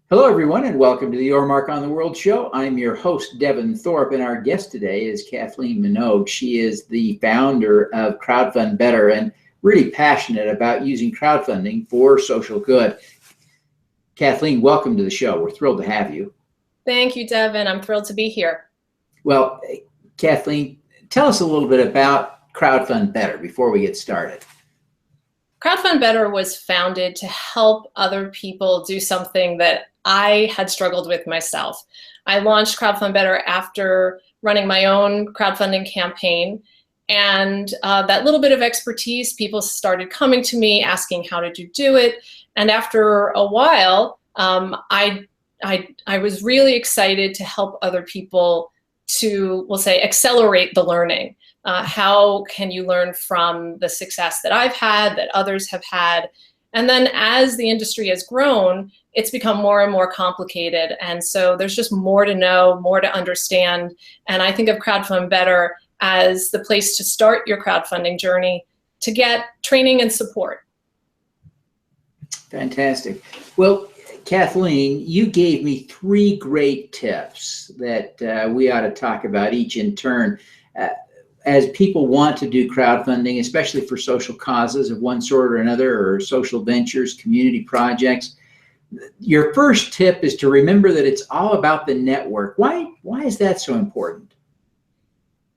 Hello, everyone, and welcome to the Your Mark on the World show. I'm your host, Devin Thorpe, and our guest today is Kathleen Minogue. She is the founder of Crowdfund Better and really passionate about using crowdfunding for social good. Kathleen, welcome to the show. We're thrilled to have you. Thank you, Devin. I'm thrilled to be here. Well, Kathleen, tell us a little bit about Crowdfund Better before we get started. Crowdfund Better was founded to help other people do something that I had struggled with myself. I launched Crowdfund Better after running my own crowdfunding campaign, and that little bit of expertise, people started coming to me asking how did you do it, and after a while, I was really excited to help other people to, we'll say, accelerate the learning. How can you learn from the success that I've had, that others have had? And then as the industry has grown, it's become more and more complicated. And so there's just more to know, more to understand. And I think of Crowdfund Better as the place to start your crowdfunding journey to get training and support. Fantastic. Well, Kathleen, you gave me 3 great tips that we ought to talk about each in turn. As people want to do crowdfunding, especially for social causes of one sort or another, or social ventures, community projects, your first tip is to remember that it's all about the network. Why is that so important?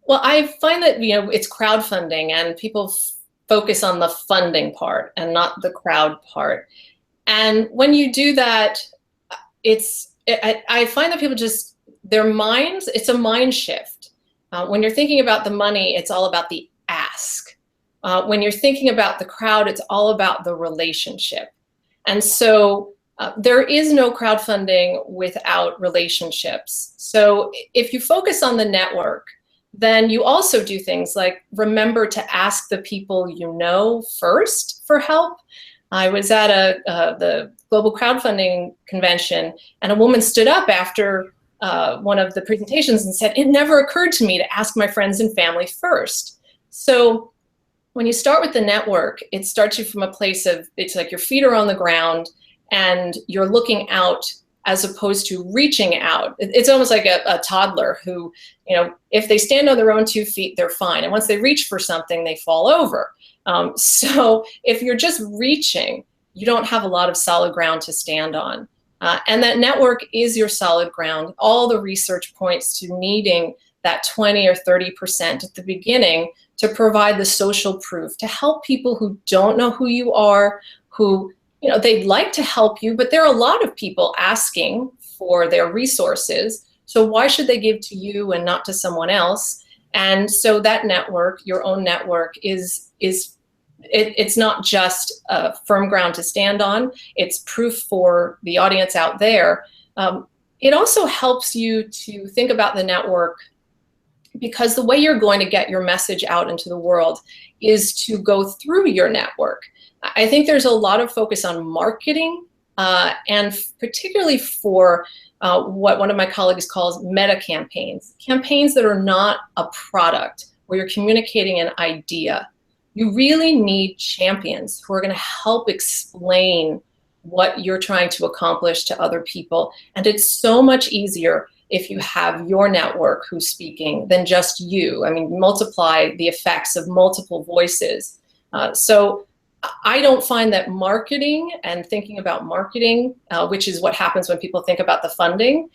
Well, I find that, it's crowdfunding and people focus on the funding part and not the crowd part. And when you do that, I find that people just, their minds, it's a mind shift. When you're thinking about the money, it's all about the ask. When you're thinking about the crowd, it's all about the relationship. And so there is no crowdfunding without relationships. So if you focus on the network, then you also do things like remember to ask the people you know first for help. I was at the Global Crowdfunding Convention, and a woman stood up after one of the presentations and said, it never occurred to me to ask my friends and family first. So when you start with the network, it starts you from a place of, it's like your feet are on the ground and you're looking out as opposed to reaching out. It's almost like a toddler who, if they stand on their own 2 feet, they're fine. And once they reach for something, they fall over. So if you're just reaching, you don't have a lot of solid ground to stand on. And that network is your solid ground. All the research points to needing that 20 or 30% at the beginning to provide the social proof, to help people who don't know who you are, who, they'd like to help you, but there are a lot of people asking for their resources. So why should they give to you and not to someone else? And so that network, your own network, it's not just firm ground to stand on, it's proof for the audience out there. It also helps you to think about the network because the way you're going to get your message out into the world is to go through your network. I think there's a lot of focus on marketing and particularly for what one of my colleagues calls meta campaigns, campaigns that are not a product where you're communicating an idea. You really need champions who are going to help explain what you're trying to accomplish to other people. And it's so much easier if you have your network who's speaking than just you. I mean, multiply the effects of multiple voices. So I don't find that marketing and thinking about marketing, which is what happens when people think about the funding,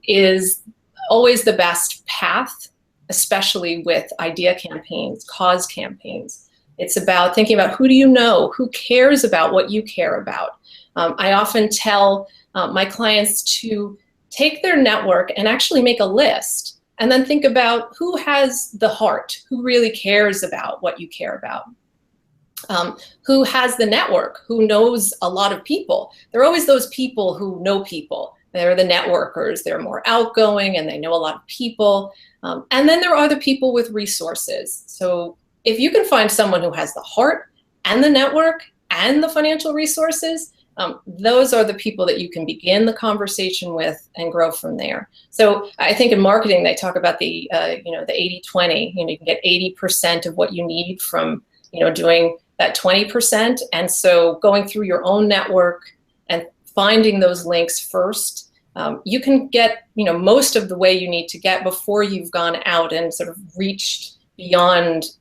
is always the best path, especially with idea campaigns, cause campaigns. It's about thinking about who do you know, who cares about what you care about. I often tell my clients to take their network and actually make a list and then think about who has the heart, who really cares about what you care about. Who has the network, who knows a lot of people. There are always those people who know people. They're the networkers, they're more outgoing and they know a lot of people. And then there are the people with resources. So if you can find someone who has the heart and the network and the financial resources, those are the people that you can begin the conversation with and grow from there. So I think in marketing, they talk about the 80-20, you can get 80% of what you need from, doing that 20%. And so going through your own network and finding those links first, you can get, most of the way you need to get before you've gone out and sort of reached beyond,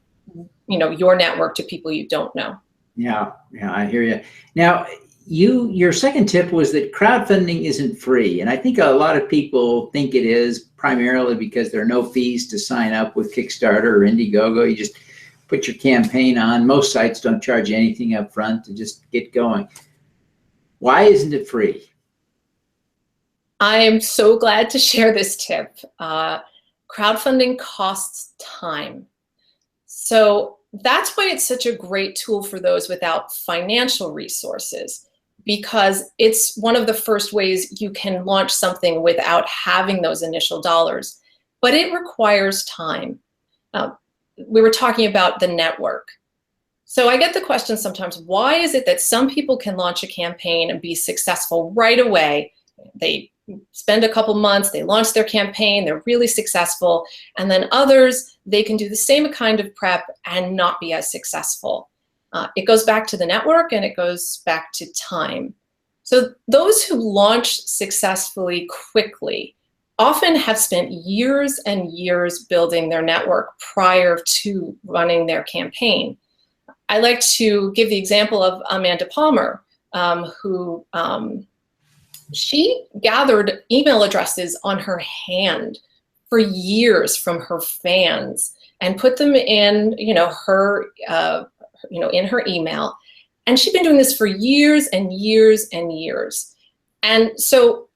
your network to people you don't know. Yeah, I hear you. Now, your second tip was that crowdfunding isn't free. And I think a lot of people think it is, primarily because there are no fees to sign up with Kickstarter or Indiegogo. You just put your campaign on. Most sites don't charge you anything up front to just get going. Why isn't it free? I am so glad to share this tip. Crowdfunding costs time. So that's why it's such a great tool for those without financial resources, because it's one of the first ways you can launch something without having those initial dollars. But it requires time. We were talking about the network. So I get the question sometimes, why is it that some people can launch a campaign and be successful right away? They spend a couple months, they launch their campaign, they're really successful, and then others, they can do the same kind of prep and not be as successful. It goes back to the network and it goes back to time. So those who launch successfully quickly often have spent years and years building their network prior to running their campaign. I like to give the example of Amanda Palmer, who she gathered email addresses on her hand for years from her fans and put them in, her email. And she'd been doing this for years and years and years. And so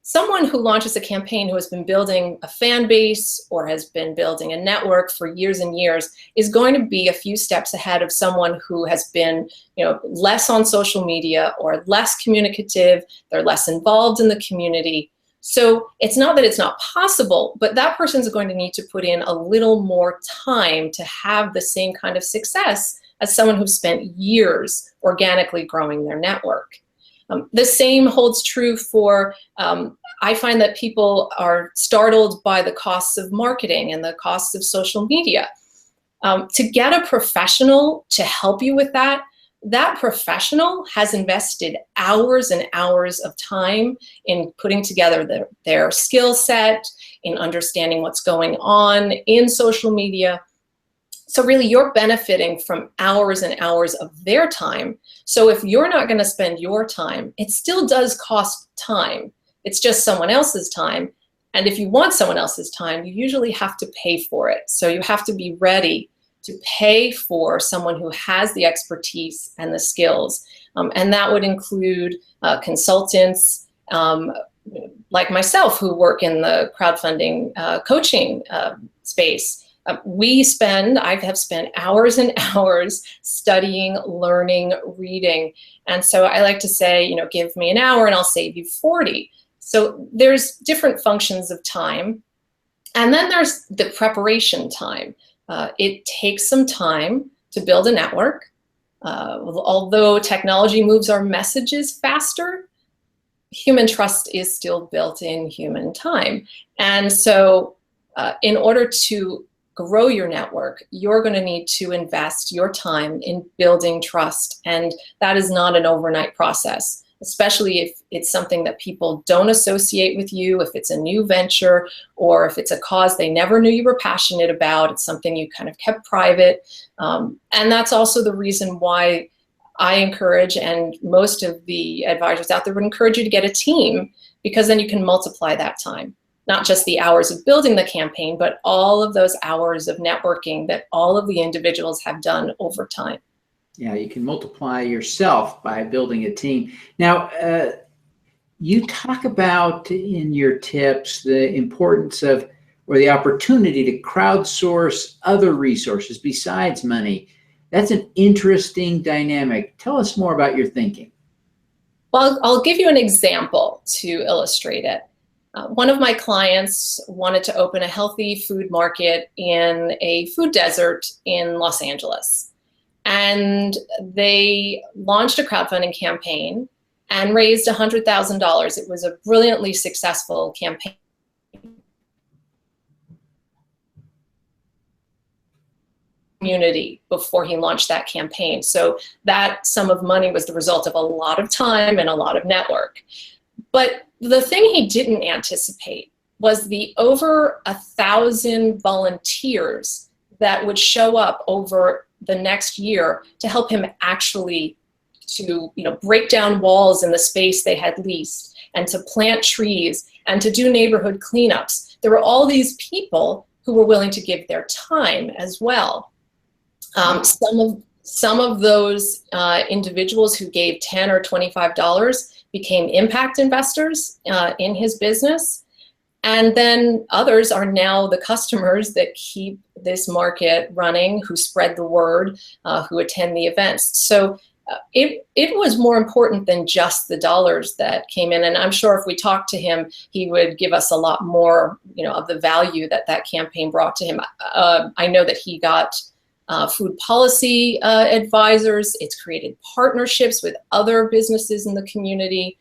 someone who launches a campaign who has been building a fan base or has been building a network for years and years is going to be a few steps ahead of someone who has been, less on social media or less communicative. They're less involved in the community. So it's not that it's not possible, but that person's going to need to put in a little more time to have the same kind of success as someone who's spent years organically growing their network. The same holds true for, I find that people are startled by the costs of marketing and the costs of social media. To get a professional to help you with that, that professional has invested hours and hours of time in putting together their skill set, in understanding what's going on in social media. So really, you're benefiting from hours and hours of their time. So if you're not going to spend your time, it still does cost time. It's just someone else's time. And if you want someone else's time, you usually have to pay for it. So you have to be ready to pay for someone who has the expertise and the skills. And that would include consultants like myself who work in the crowdfunding coaching space. I have spent hours and hours studying, learning, reading. And so I like to say, give me an hour and I'll save you 40. So there's different functions of time. And then there's the preparation time. It takes some time to build a network. Although technology moves our messages faster, human trust is still built in human time. And so in order to grow your network, you're going to need to invest your time in building trust. And that is not an overnight process, especially if it's something that people don't associate with you, if it's a new venture, or if it's a cause they never knew you were passionate about. It's something you kind of kept private. And that's also the reason why I encourage, and most of the advisors out there would encourage you to get a team, because then you can multiply that time. Not just the hours of building the campaign, but all of those hours of networking that all of the individuals have done over time. Yeah, you can multiply yourself by building a team. Now, you talk about in your tips the importance of, or the opportunity to crowdsource other resources besides money. That's an interesting dynamic. Tell us more about your thinking. Well, I'll give you an example to illustrate it. One of my clients wanted to open a healthy food market in a food desert in Los Angeles. And they launched a crowdfunding campaign and raised $100,000. It was a brilliantly successful campaign. community before he launched that campaign. So that sum of money was the result of a lot of time and a lot of network. But the thing he didn't anticipate was the over 1,000 volunteers that would show up over the next year to help him actually to break down walls in the space they had leased, and to plant trees, and to do neighborhood cleanups. There were all these people who were willing to give their time as well. Some of those individuals who gave $10 or $25 became impact investors in his business. And then others are now the customers that keep this market running, who spread the word, who attend the events. So it was more important than just the dollars that came in. And I'm sure if we talked to him, he would give us a lot more, of the value that that campaign brought to him. I know that he got food policy advisors. It's created partnerships with other businesses in the community.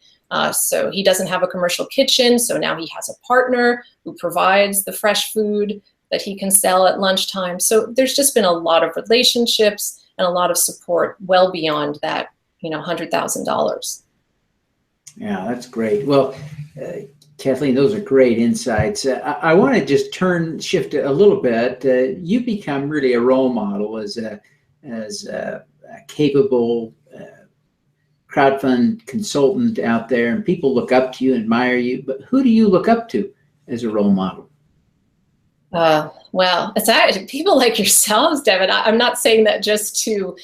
So he doesn't have a commercial kitchen, so now he has a partner who provides the fresh food that he can sell at lunchtime. So there's just been a lot of relationships and a lot of support well beyond that, $100,000. Yeah, that's great. Well, Kathleen, those are great insights. I want to just shift a little bit. You become really a role model as a capable crowdfund consultant out there, and people look up to you, admire you. But who do you look up to as a role model? Well, it's actually people like yourselves, Devin. I'm not saying that just to,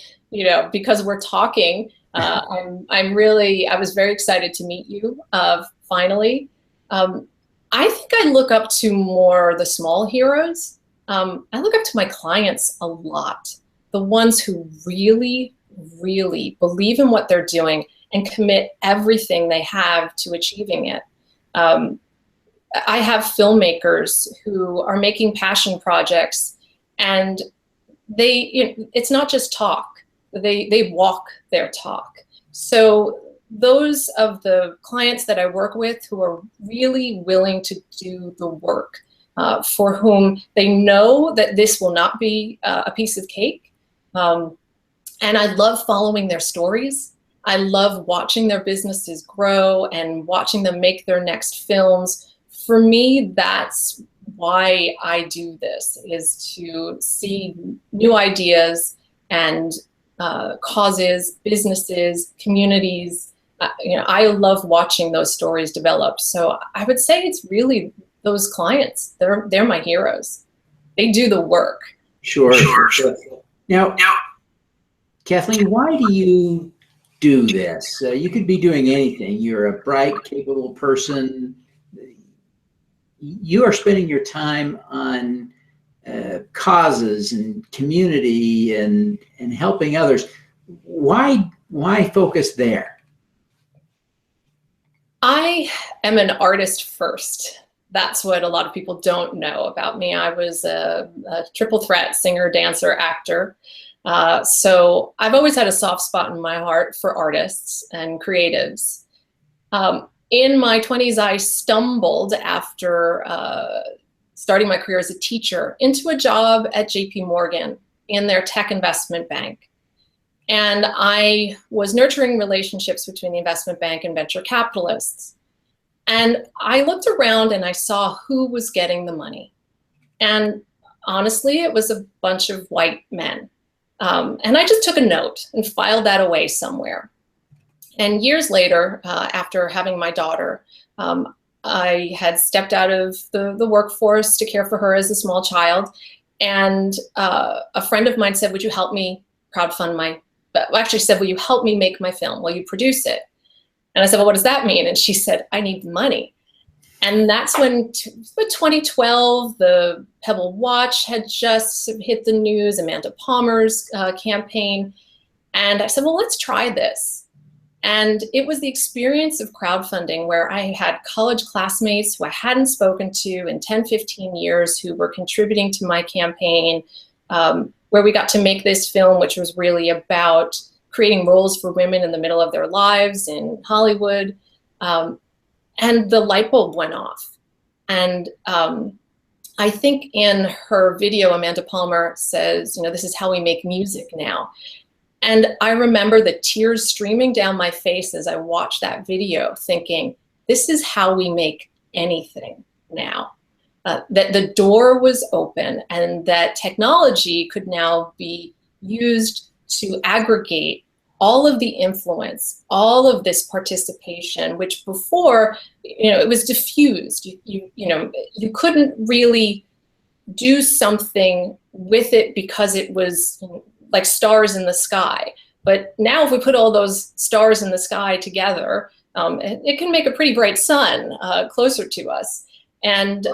because we're talking. I was very excited to meet you finally. I think I look up to more the small heroes. I look up to my clients a lot, the ones who really, really believe in what they're doing and commit everything they have to achieving it. I have filmmakers who are making passion projects, and it's not just talk. They walk their talk. So those of the clients that I work with who are really willing to do the work, for whom they know that this will not be a piece of cake. And I love following their stories. I love watching their businesses grow and watching them make their next films. For me, that's why I do this, is to see new ideas and causes, businesses, communities. I love watching those stories develop. So I would say it's really those clients. They're my heroes. They do the work. Sure. Now, Kathleen, why do you do this? You could be doing anything. You're a bright, capable person. You are spending your time on causes and community and helping others. Why focus there? I am an artist first. That's what a lot of people don't know about me. I was a triple threat singer, dancer, actor. So I've always had a soft spot in my heart for artists and creatives. In my 20s, I stumbled after starting my career as a teacher into a job at JP Morgan in their tech investment bank. And I was nurturing relationships between the investment bank and venture capitalists. And I looked around and I saw who was getting the money. And honestly, it was a bunch of white men. And I just took a note and filed that away somewhere. And years later, after having my daughter, I had stepped out of the workforce to care for her as a small child. And a friend of mine said, would you help me crowdfund will you help me make my film? Will you produce it? And I said, well, what does that mean? And she said, I need money. And that's when 2012, the Pebble Watch had just hit the news, Amanda Palmer's campaign. And I said, well, let's try this. And it was the experience of crowdfunding where I had college classmates who I hadn't spoken to in 10, 15 years who were contributing to my campaign, where we got to make this film, which was really about creating roles for women in the middle of their lives in Hollywood. And the light bulb went off. And I think in her video, Amanda Palmer says, this is how we make music now. And I remember the tears streaming down my face as I watched that video, thinking, this is how we make anything now. That the door was open and that technology could now be used to aggregate all of the influence, all of this participation, which before, it was diffused. You couldn't really do something with it because it was like stars in the sky. But now if we put all those stars in the sky together, it can make a pretty bright sun closer to us. And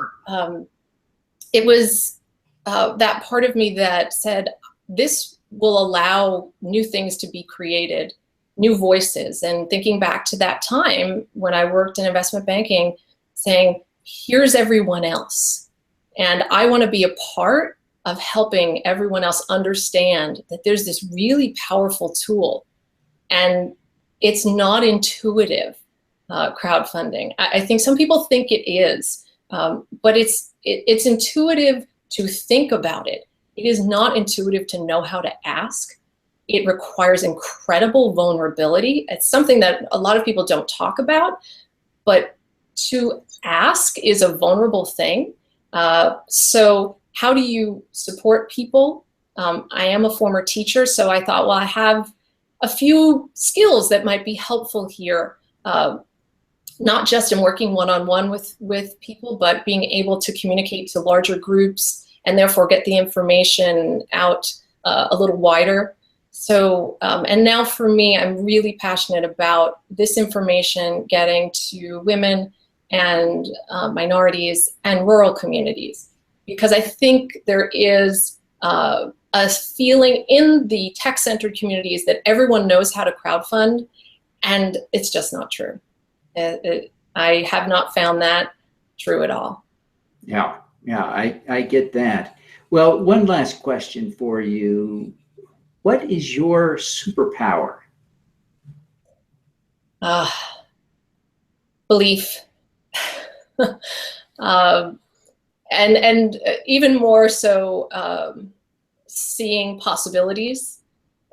it was that part of me that said, this will allow new things to be created, new voices. And thinking back to that time when I worked in investment banking, saying, here's everyone else. And I want to be a part of helping everyone else understand that there's this really powerful tool. And it's not intuitive, crowdfunding. I think some people think it is, but it's intuitive to think about it. It is not intuitive to know how to ask. It requires incredible vulnerability. It's something that a lot of people don't talk about, but to ask is a vulnerable thing. So how do you support people? I am a former teacher, so I thought, well, I have a few skills that might be helpful here, not just in working one-on-one with people, but being able to communicate to larger groups and therefore get the information out a little wider. So, and now for me, I'm really passionate about this information getting to women and minorities and rural communities, because I think there is a feeling in the tech-centered communities that everyone knows how to crowdfund, and it's just not true. I have not found that true at all. Yeah, I get that. Well, one last question for you. What is your superpower? Belief. And even more so, seeing possibilities.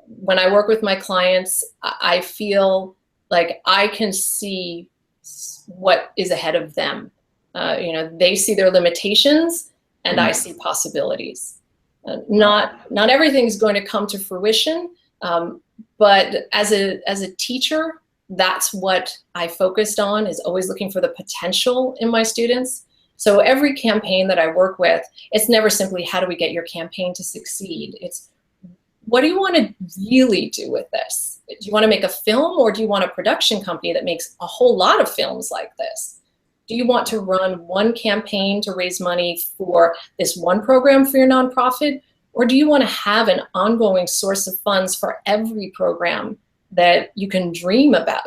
When I work with my clients, I feel like I can see what is ahead of them. They see their limitations, and I see possibilities. Not everything's going to come to fruition, but as a teacher, that's what I focused on, is always looking for the potential in my students. So every campaign that I work with, it's never simply how do we get your campaign to succeed. It's what do you want to really do with this? Do you want to make a film, or do you want a production company that makes a whole lot of films like this? Do you want to run one campaign to raise money for this one program for your nonprofit? Or do you want to have an ongoing source of funds for every program that you can dream about,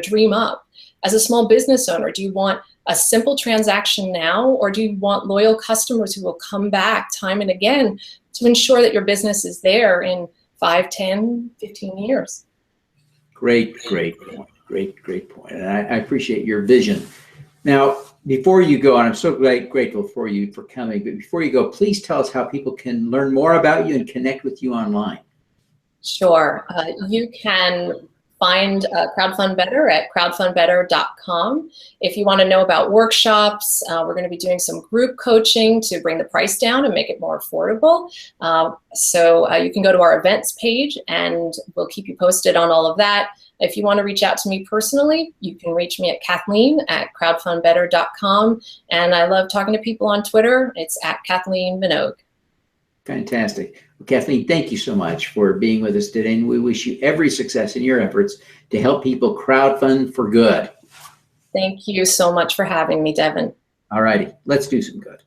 dream up? As a small business owner, do you want a simple transaction now, or do you want loyal customers who will come back time and again to ensure that your business is there in 5, 10, 15 years? Great point. Great point. And I appreciate your vision. Now, before you go, and I'm so grateful for you for coming, but before you go, please tell us how people can learn more about you and connect with you online. Sure. You can find Crowdfund Better at crowdfundbetter.com. If you want to know about workshops, we're going to be doing some group coaching to bring the price down and make it more affordable. So you can go to our events page, and we'll keep you posted on all of that. If you want to reach out to me personally, you can reach me at Kathleen at crowdfundbetter.com. And I love talking to people on Twitter. It's at Kathleen Minogue. Fantastic. Well, Kathleen, thank you so much for being with us today. And we wish you every success in your efforts to help people crowdfund for good. Thank you so much for having me, Devin. All righty. Let's do some good.